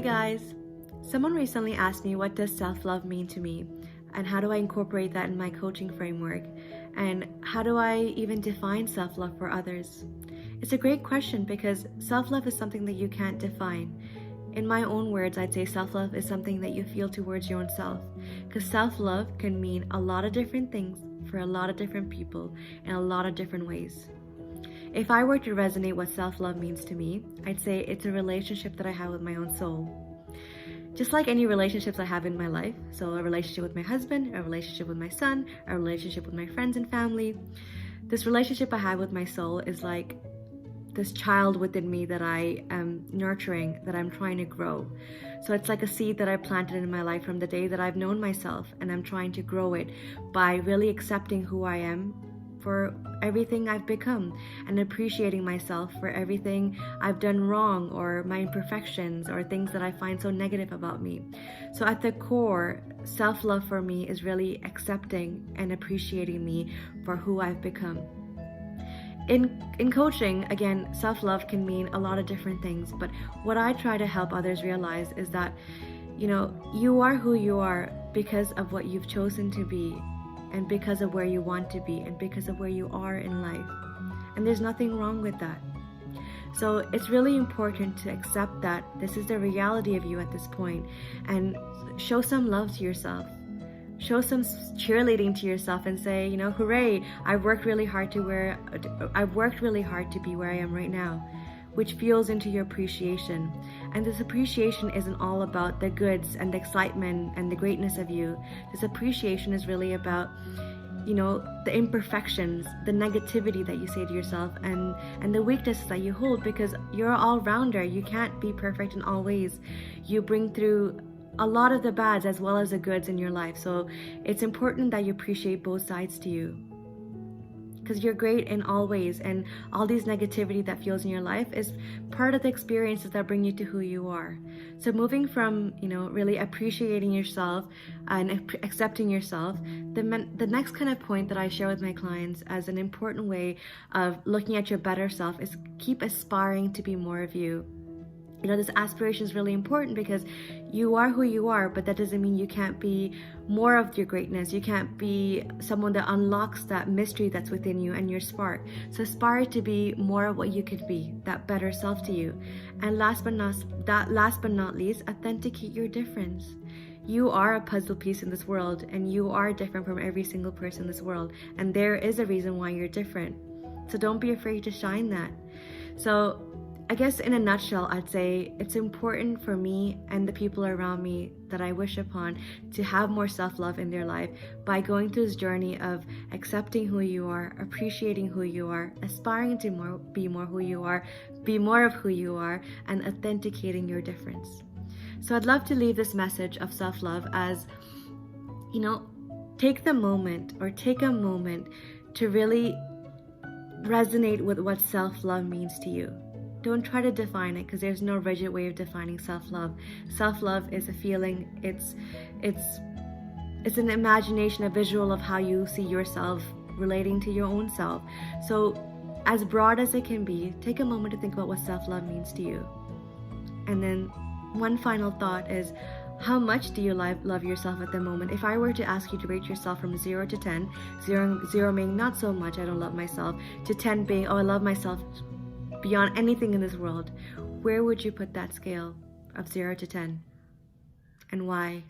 guys! Someone recently asked me, what does self-love mean to me? And how do I incorporate that in my coaching framework? And how do I even define self-love for others? It's a great question because self-love is something that you can't define. In my own words, I'd say self-love is something that you feel towards your own self. Because self-love can mean a lot of different things for a lot of different people in a lot of different ways. If I were to resonate what self-love means to me, I'd say it's a relationship that I have with my own soul. Just like any relationships I have in my life, so a relationship with my husband, a relationship with my son, a relationship with my friends and family, this relationship I have with my soul is like this child within me that I am nurturing, that I'm trying to grow. So it's like a seed that I planted in my life from the day that I've known myself, and I'm trying to grow it by really accepting who I am for everything I've become and appreciating myself for everything I've done wrong or my imperfections or things that I find so negative about me. So at the core, self-love for me is really accepting and appreciating me for who I've become. In coaching, again, self-love can mean a lot of different things, but what I try to help others realize is that, you are who you are because of what you've chosen to be, and because of where you want to be, and because of where you are in life. And there's nothing wrong with that. So it's really important to accept that this is the reality of you at this point, and show some love to yourself. Show some cheerleading to yourself and say, hooray, I've worked really hard to be where I am right now, which fuels into your appreciation. And this appreciation isn't all about the goods and the excitement and the greatness of you. This appreciation is really about, the imperfections, the negativity that you say to yourself, and the weaknesses that you hold, because you're an all-rounder. You can't be perfect in all ways. You bring through a lot of the bads as well as the goods in your life. So it's important that you appreciate both sides to you, because you're great in all ways, and all these negativity that fuels in your life is part of the experiences that bring you to who you are. So moving from, really appreciating yourself and accepting yourself, the next kind of point that I share with my clients as an important way of looking at your better self is keep aspiring to be more of you. This aspiration is really important because you are who you are, but that doesn't mean you can't be more of your greatness. You can't be someone that unlocks that mystery that's within you and your spark. So aspire to be more of what you could be, that better self to you. And last but not least, authenticate your difference. You are a puzzle piece in this world, and you are different from every single person in this world. And there is a reason why you're different. So don't be afraid to shine that. So I guess in a nutshell, I'd say it's important for me and the people around me that I wish upon to have more self-love in their life by going through this journey of accepting who you are, appreciating who you are, aspiring to be more who you are, be more of who you are, and authenticating your difference. So I'd love to leave this message of self-love as, take a moment to really resonate with what self-love means to you. Don't try to define it, because there's no rigid way of defining self-love. Self-love is a feeling. It's an imagination, a visual of how you see yourself relating to your own self. So as broad as it can be, take a moment to think about what self-love means to you. And then one final thought is, how much do you love yourself at the moment? If I were to ask you to rate yourself from 0 to 10, 0 being not so much, I don't love myself, to 10 being, oh, I love myself beyond anything in this world, where would you put that scale of 0 to 10? And why?